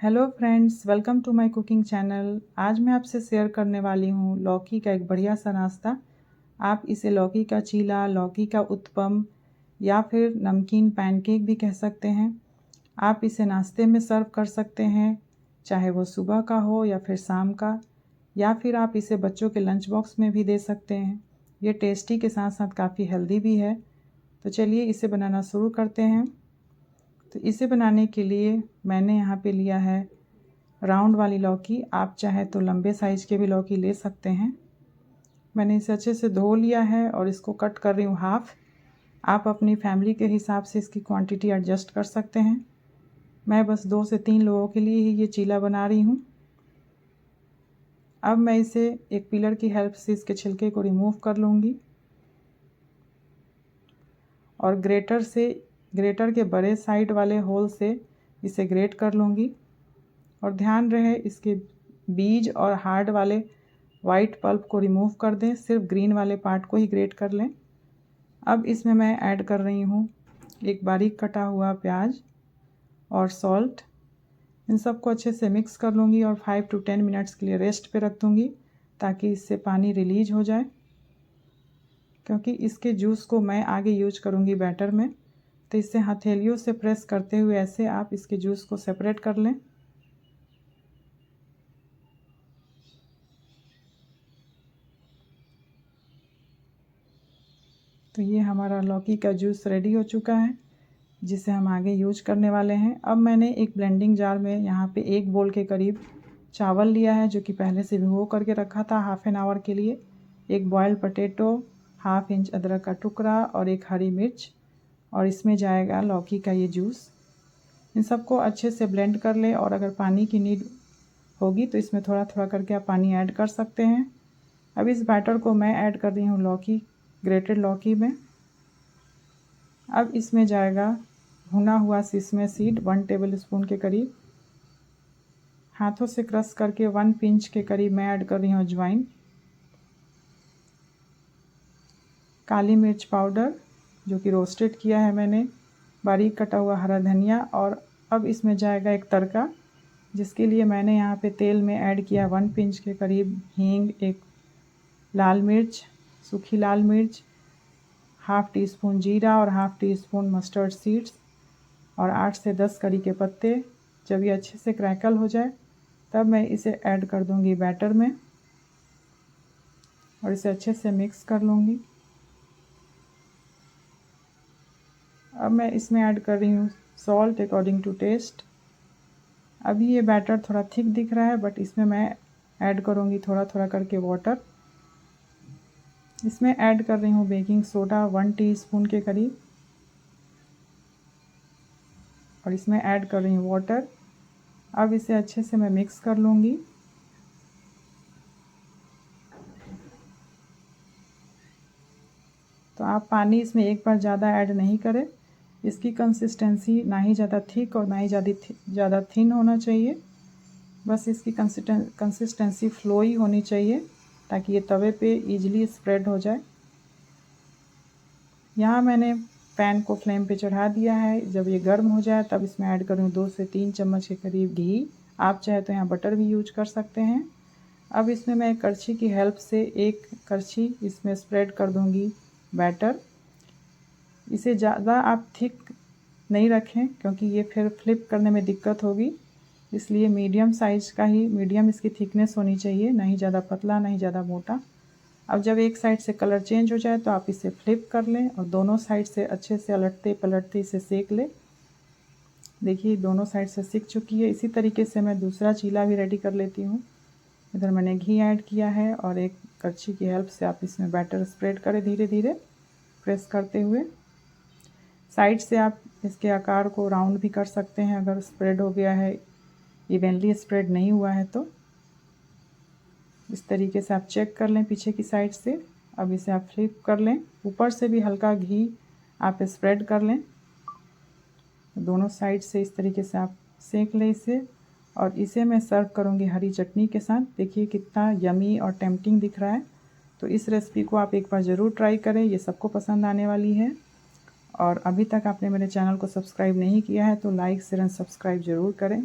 Hello friends, welcome to my cooking channel. आज मैं आपसे शेयर करने वाली हूँ लौकी का एक बढ़िया सा नाश्ता। आप इसे लौकी का चीला, लौकी का उत्पम या फिर नमकीन पैनकेक भी कह सकते हैं। आप इसे नाश्ते में सर्व कर सकते हैं, चाहे वो सुबह का हो या फिर शाम का, या फिर आप इसे बच्चों के लंच बॉक्स में भी दे सकते हैं। ये टेस्टी के साथ साथ काफ़ी हेल्दी भी है। तो चलिए इसे बनाना शुरू करते हैं। तो इसे बनाने के लिए मैंने यहाँ पे लिया है राउंड वाली लौकी। आप चाहे तो लंबे साइज़ के भी लौकी ले सकते हैं। मैंने इसे अच्छे से धो लिया है और इसको कट कर रही हूँ हाफ़। आप अपनी फैमिली के हिसाब से इसकी क्वांटिटी एडजस्ट कर सकते हैं। मैं बस 2 से 3 लोगों के लिए ही ये चीला बना रही हूँ। अब मैं इसे एक पिलर की हेल्प से इसके छिलके को रिमूव कर लूँगी और ग्रेटर के बड़े साइड वाले होल से इसे ग्रेट कर लूँगी। और ध्यान रहे इसके बीज और हार्ड वाले वाइट पल्प को रिमूव कर दें, सिर्फ ग्रीन वाले पार्ट को ही ग्रेट कर लें। अब इसमें मैं ऐड कर रही हूँ एक बारीक कटा हुआ प्याज और सॉल्ट। इन सबको अच्छे से मिक्स कर लूँगी और 5 to 10 मिनट्स के लिए रेस्ट पे रख दूँगी ताकि इससे पानी रिलीज हो जाए, क्योंकि इसके जूस को मैं आगे यूज करूँगी बैटर में। तो इससे हथेलियों से प्रेस करते हुए ऐसे आप इसके जूस को सेपरेट कर लें। तो ये हमारा लौकी का जूस रेडी हो चुका है, जिसे हम आगे यूज करने वाले हैं। अब मैंने एक ब्लेंडिंग जार में यहाँ पे 1 बोल के करीब चावल लिया है, जो कि पहले से भिगो करके रखा था हाफ़ एन आवर के लिए। एक बॉयल्ड पोटैटो, ½ इंच अदरक का टुकड़ा और एक हरी मिर्च, और इसमें जाएगा लौकी का ये जूस। इन सबको अच्छे से ब्लेंड कर लें, और अगर पानी की नीड होगी तो इसमें थोड़ा थोड़ा करके आप पानी ऐड कर सकते हैं। अब इस बैटर को मैं ऐड कर रही हूँ ग्रेटेड लौकी में। अब इसमें जाएगा भुना हुआ सिसमे सीड 1 टेबलस्पून के करीब। हाथों से क्रश करके 1 पिंच के करीब मैं ऐड कर रही हूँ अजवाइन। काली मिर्च पाउडर जो कि रोस्टेड किया है मैंने, बारीक कटा हुआ हरा धनिया। और अब इसमें जाएगा एक तड़का, जिसके लिए मैंने यहाँ पे तेल में ऐड किया 1 पिंच के करीब हींग, एक लाल मिर्च, सूखी लाल मिर्च, ½ टीस्पून जीरा और ½ टीस्पून मस्टर्ड सीड्स और 8 से 10 करी के पत्ते। जब ये अच्छे से क्रैकल हो जाए तब मैं इसे ऐड कर दूंगी बैटर में और इसे अच्छे से मिक्स कर लूँगी। अब मैं इसमें ऐड कर रही हूँ सॉल्ट अकॉर्डिंग टू टेस्ट। अभी ये बैटर थोड़ा थिक दिख रहा है, बट इसमें मैं ऐड करूँगी थोड़ा थोड़ा करके वाटर। इसमें ऐड कर रही हूँ बेकिंग सोडा 1 टीस्पून के करीब, और इसमें ऐड कर रही हूँ वाटर। अब इसे अच्छे से मैं मिक्स कर लूँगी। तो आप पानी इसमें एक बार ज़्यादा ऐड नहीं करें। इसकी कंसिस्टेंसी ना ही ज़्यादा थिक और ना ही ज़्यादा थिन होना चाहिए। बस इसकी कंसिस्टेंसी फ्लोई होनी चाहिए ताकि ये तवे पे इजीली स्प्रेड हो जाए। यहाँ मैंने पैन को फ्लेम पे चढ़ा दिया है। जब ये गर्म हो जाए तब इसमें ऐड करूँ 2 से 3 चम्मच के करीब घी। आप चाहे तो यहाँ बटर भी यूज कर सकते हैं। अब इसमें मैं करछी की हेल्प से एक करछी इसमें स्प्रेड कर दूँगी बैटर। इसे ज़्यादा आप थिक नहीं रखें, क्योंकि ये फिर फ्लिप करने में दिक्कत होगी। इसलिए मीडियम साइज़ का ही, मीडियम इसकी थिकनेस होनी चाहिए, ना ही ज़्यादा पतला ना ही ज़्यादा मोटा। अब जब एक साइड से कलर चेंज हो जाए तो आप इसे फ्लिप कर लें और दोनों साइड से अच्छे से अलटते पलटते इसे सेक लें। देखिए दोनों साइड से सिक चुकी है। इसी तरीके से मैं दूसरा चीला भी रेडी कर लेती हूँ। इधर मैंने घी ऐड किया है और एक करछी की हेल्प से आप इसमें बैटर स्प्रेड करें, धीरे धीरे प्रेस करते हुए। साइड से आप इसके आकार को राउंड भी कर सकते हैं अगर स्प्रेड हो गया है, इवनली स्प्रेड नहीं हुआ है तो। इस तरीके से आप चेक कर लें पीछे की साइड से। अब इसे आप फ्लिप कर लें, ऊपर से भी हल्का घी आप स्प्रेड कर लें। दोनों साइड से इस तरीके से आप सेक लें इसे, और इसे मैं सर्व करूंगी हरी चटनी के साथ। देखिए कितना यमी और टेम्पटिंग दिख रहा है। तो इस रेसिपी को आप एक बार ज़रूर ट्राई करें, ये सबको पसंद आने वाली है। और अभी तक आपने मेरे चैनल को सब्सक्राइब नहीं किया है तो लाइक शेयर एंड सब्सक्राइब ज़रूर करें।